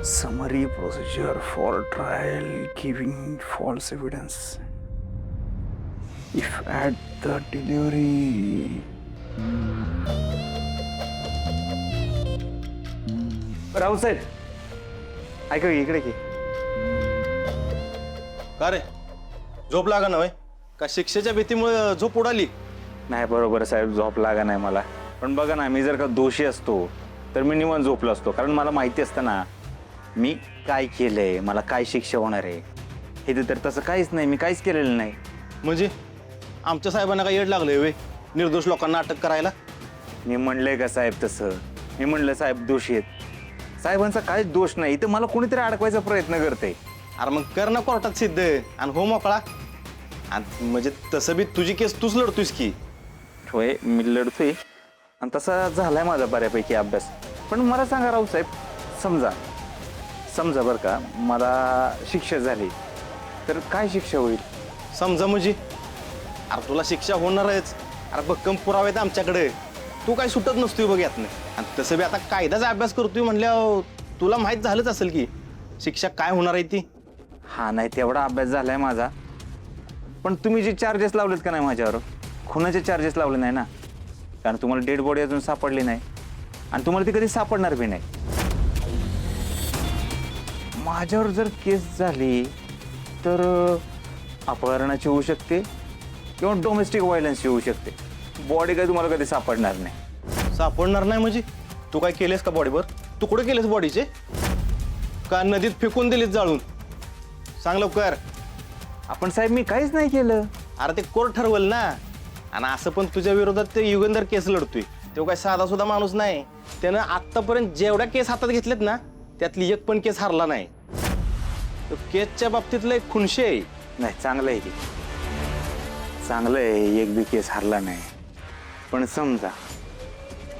Summary procedure for trial giving false evidence. If at the delivery. राव साहेब ऐका इकडे की. का रे झोप लागा ना का शिक्षेच्या भीतीमुळे झोप उडाली? नाही बरोबर साहेब, झोप लागा नाही मला. पण बघा ना, मी जर का दोषी असतो तर मी निवांत झोपलो असतो, कारण मला माहिती असतं ना मी काय केलंय, मला काय शिक्षा होणार आहे. हे तर तसं काहीच नाही, मी काहीच केलेलं नाही. म्हणजे आमच्या साहेबांना काय येड लागलंय वे निर्दोष लोकांना अटक करायला? मी म्हणलंय का साहेब तसं? मी म्हणलं साहेब दोषी आहेत. साहेबांचा काहीच दोष नाही, तर मला कोणीतरी अडकवायचा प्रयत्न करते. अरे मग कर ना कोर्टात सिद्ध आणि हो मोकळा. आणि म्हणजे तसं बी तुझी केस तूच लढतोयस की. होय मी लढतोय आणि तसा झालाय माझा बऱ्यापैकी अभ्यास. पण मला सांगा राव साहेब, समजा बरं का मला शिक्षा झाली तर काय शिक्षा होईल? समजा म्हणजे अरे तुला शिक्षा होणारच. अरे भक्कम पुरावे आहेत आमच्याकडे, तू काय सुटत नसतोय बघ यातनं. आणि तसं बी आता कायद्याचा अभ्यास करतोय म्हणल्यावर तुला माहीत झालंच असेल की शिक्षा काय होणार आहे ती. हा नाही तेवढा अभ्यास झालाय माझा. पण तुम्ही जे चार्जेस लावलेत का नाही माझ्यावर, खुनाचे चार्जेस लावले नाही ना, कारण तुम्हाला डेड बॉडी अजून सापडली नाही आणि तुम्हाला ती कधी सापडणार बी नाही. माझ्यावर जर केस झाली तर अपहरणाची होऊ शकते किंवा डोमेस्टिक व्हायलन्सची होऊ शकते. बॉडी काही तुम्हाला कधी सापडणार नाही. सापडणार नाही म्हणजे तू काय केलेस का बॉडीवर? तू कुठे केलेस बॉडीचे? का नदीत फेकून दिलीस जाळून? सांग लवकर. आपण साहेब मी काहीच नाही केलं. अरे ते कोर्ट ठरवल ना. आणि असं पण तुझ्या विरोधात ते युगंधर केस लढतोय. तो काय साधा सुद्धा माणूस नाही. त्यानं आत्तापर्यंत जेवढ्या केस हातात घेतलेत ना त्यातली एक पण केस हारला नाही. तो केसच्या बाबतीतलं एक खुनशे आहे. नाही चांगलं आहे की, चांगलं आहे, एक बी केस हारला नाही. पण समजा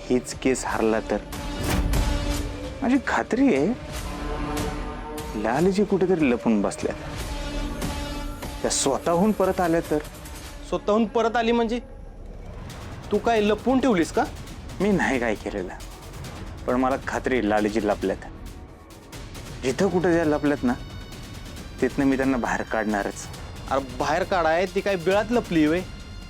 हीच केस हारला तर माझी खात्री आहे लालजी कुठेतरी लपून बसल्यात. त्या स्वतःहून परत आल्या तर? स्वतःहून परत आली म्हणजे तू काय लपवून ठेवलीस का? मी नाही काय केलेलं, पण मला खात्री आहे लालजी लपल्यात. जिथं कुठे ज्या लपल्यात ना तिथनं मी त्यांना बाहेर काढणारच. अरे बाहेर काढाय ती काय बिळात लपली वे.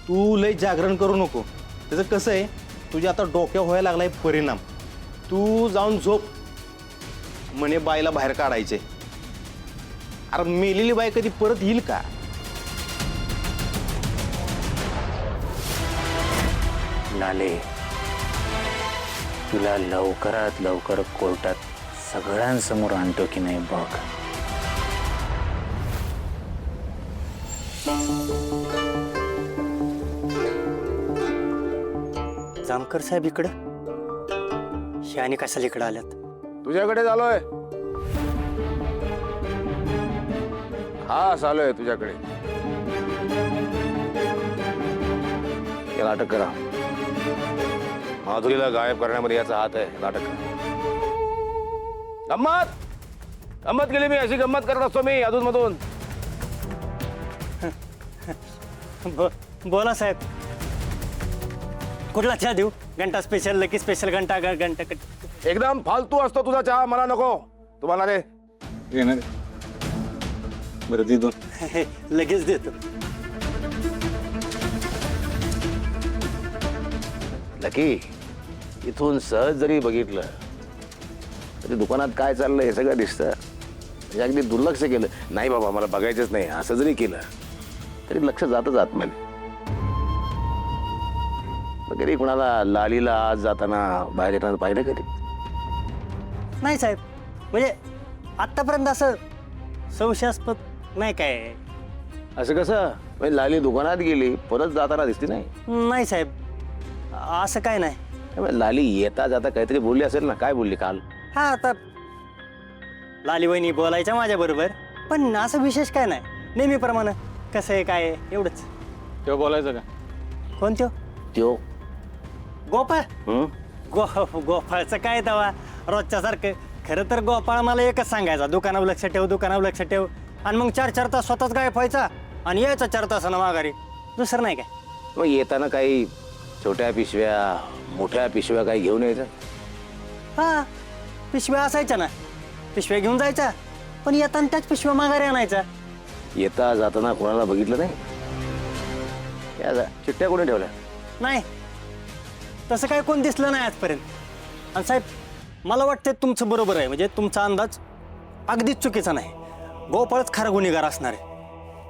तू लय जागरण करू नको. त्याचं कसं आहे, तुझ्या आता डोक्या व्हायला लागलाय परिणाम. तू जाऊन झोप. म्हणे बाईला बाहेर काढायचे. अरे मेलेली बाई कधी परत येईल का? लाले, तुला लवकरात लवकर कोर्टात सगळ्यांसमोर आणतो की नाही बघ. जामकर साहेब इकडं? शानी कशाला इकडं आल्यात? तुझ्याकडे आलोय. हा आलोय तुझ्याकडे. याला अटक करा. माधुरीला गायब करण्यामध्ये याचा हात आहे. याला अटक करा. गंमत केली मी. अशी गंमत करत असतो मी अधून मधून. बोला साहेब. कुठला चहा देऊ? घंटा स्पेशल, लकी स्पेशल, घंटा घंटा? एकदम फालतू असतो तुझा चहा. मला नको. तुम्हाला रे बरं दे दोन. लगेच देतो. लकी, इथून सहज जरी बघितलं तरी दुकानात काय चाललंय हे सगळं दिसतं. म्हणजे अगदी दुर्लक्ष केलं, नाही बाबा मला बघायचंच नाही असं जरी केलं तरी लक्ष जातच आतमध्ये. कधी कुणाला लालीला आज जाताना बाहेर येताना पाहिलं कधी? नाही साहेब, म्हणजे आतापर्यंत असं संशयास्पद नाही काय. असं कसं? म्हणजे लाली दुकानात गेली परत जाताना दिसती नाही? नाही साहेब, असं काय नाही. त्यामुळे लाली येता जाता काहीतरी बोलली असेल ना. काय बोलली काल? हा आता लाली वहिनी बोलायच्या माझ्या बरोबर, पण असं विशेष काय नाही. नेहमीप्रमाणे कसं आहे काय आहे एवढंच. तेव्हा बोलायचं का? कोण त्यो? त्यो गोपाळ. गोपाळचं काय तवा रोजच्या सारखं. खरं तर गोपाळ मला एकच सांगायचा, दुकानावर लक्ष ठेव, दुकानावर लक्ष ठेव. आणि मग 4-4 तास स्वतःच गायब व्हायचा आणि यायचा 4 तासानं माघारी. दुसरं नाही काय. मग येताना काही छोट्या पिशव्या मोठ्या पिशव्या काही घेऊन यायचं? हा पिशव्या असायच्या ना, पिशव्या घेऊन जायच्या, पण येताना त्याच पिशव्या माघारी आणायच्या. येता जाताना कोणाला बघितलं नाही? चिठ्ठ्या कोणी ठेवल्या? नाही, तसं काय कोण दिसलं नाही आजपर्यंत. आणि साहेब, मला वाटतं तुमचं बरोबर आहे, म्हणजे तुमचा अंदाज अगदीच चुकीचा नाही. गोपाळच खरा गुन्हेगार असणार आहे.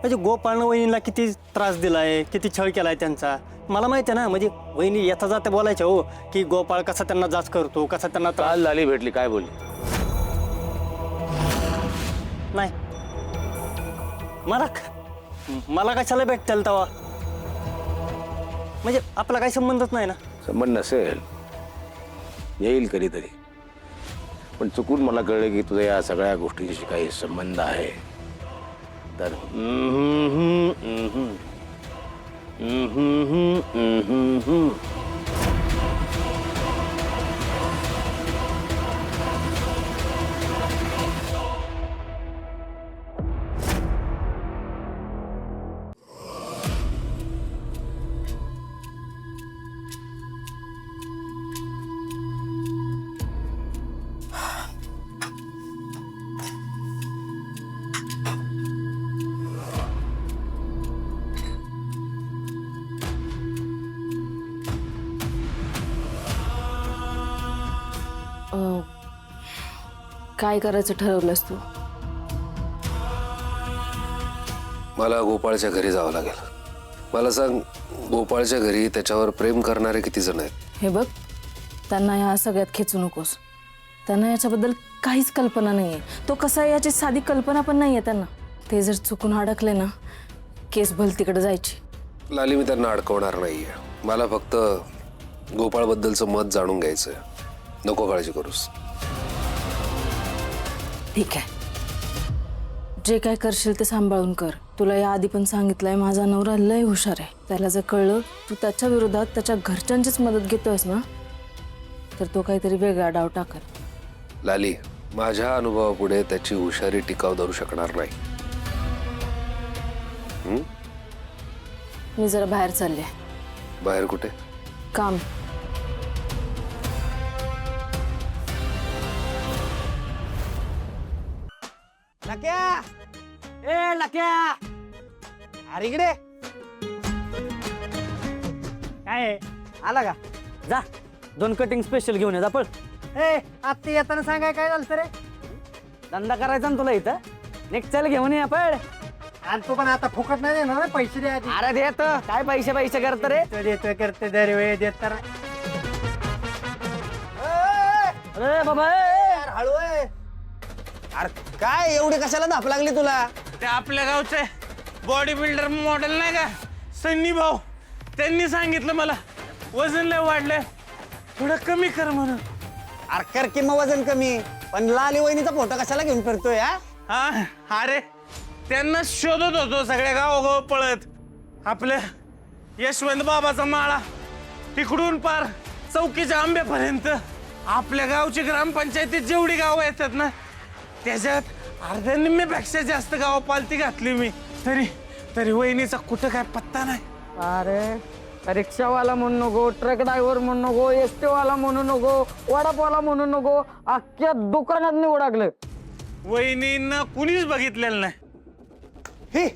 म्हणजे गोपाळनं वहिनीला किती त्रास दिलाय, किती छळ केलाय त्यांचा मला माहिती आहे ना. म्हणजे वहिनी येता जाता बोलायच्या हो की गोपाळ कसा त्यांना जाच करतो, कसा त्यांना काल लाली भेटली, काय बोलली? नाही, मला कशाला भेटतील तेव्हा? म्हणजे आपला काही संबंधच नाही ना. संबंध नसेल, येईल कधीतरी. पण चुकून मला कळलं की तुझा या सगळ्या गोष्टींशी काही संबंध आहे. तर काय करायचं ठरवलंस तू? मला गोपाळच्या घरी जावं लागेल. मला सांग, गोपाळच्या घरी त्याच्यावर प्रेम करणारे किती जण आहेत? हे बघ, त्यांना या सगळ्यात खेचू नकोस. त्यांना याच्याबद्दल काहीच कल्पना नाहीये. तो कसा आहे याची साधी कल्पना पण नाहीये त्यांना. ते जर चुकून अडकले ना, केस भलतीकडे जायची. लाली, मी त्यांना अडकवणार नाहीये. मला फक्त गोपाळबद्दलचं मत जाणून घ्यायचंय. नको काळजी करूस. ठीक आहे, जे काय करशील ते सांभाळून कर. तुला या आधी पण सांगितलंय, माझा नवरा लय हुशार आहे. त्याला जर कळलं तू त्याच्या विरोधात त्याच्या घरच्यांचीच मदत घेतोयस ना, तर तो काहीतरी वेगळा डाव टाकल. लाली, माझ्या अनुभवापुढे त्याची हुशारी टिकाव धरू शकणार नाही. मी जरा बाहेर चालले. बाहेर कुठे? काम. लक्या, ए लक्या, अरे इकडे काय आला का? जा 2 कटिंग स्पेशल घेऊन ये जा. पळ. ए आत्ता येताना सांगाय काय झालं रे? धंदा करायचा ना तुला इथं. नेक्स्ट चल घेऊन ये. पळ. आणि तू पण आता फुकट नाही देणार ना, पैसे द्या. अरे देत काय पैसे करत रे? देतो करते दरवेळी देत तर. अरे बाबा, हळू आहे. अरे काय एवढी कशाला धाप लागली तुला? ते आपल्या गावचे बॉडी बिल्डर मॉडेल नाही का, सन्नी भाऊ, त्यांनी सांगितलं मला वजन लय वाढलंय, थोडं कमी कर म्हणून. अरे कर की मग वजन कमी, पण लाली वहिनीचा फोटो कशाला घेऊन फिरतोय? हा अरे, त्यांना शोधत होतो सगळ्या गावोगाव पळत. आपल्या यशवंत बाबाचा माळा तिकडून पार चौकीच्या आंब्यापर्यंत आपल्या गावची ग्रामपंचायतीत जेवढी गावं येतात ना, त्याच्यात अर्ध्या निम्म्यापेक्षा जास्त गाव पालती घातली मी. तरी वहिनीचा कुठं काय पत्ता नाही. अरे रिक्षावाला म्हणू नको, ट्रक ड्रायव्हर म्हणू नको, एसटी वाला म्हणू नको, वडापावला म्हणू नको, अख्ख्या दुकानात निवडागलं. वहिनींना कुणीच बघितलेलं नाही. हे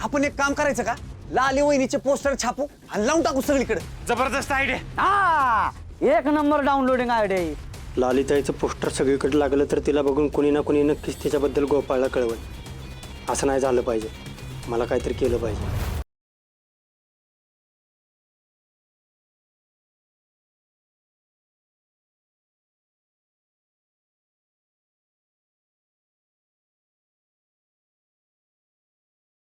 आपण एक काम करायचं का, लाली वहिनीचे पोस्टर छापू आणि लावून टाकू सगळीकडे. जबरदस्त आयडिया. हा, 1 नंबर डाउनलोडिंग आयडिया. लालिताईचं पोस्टर सगळीकडे लागलं तर तिला बघून कुणी ना कुणी नक्कीच तिच्याबद्दल गोपाळला कळवल. असं नाही झालं पाहिजे. मला काहीतरी केलं पाहिजे.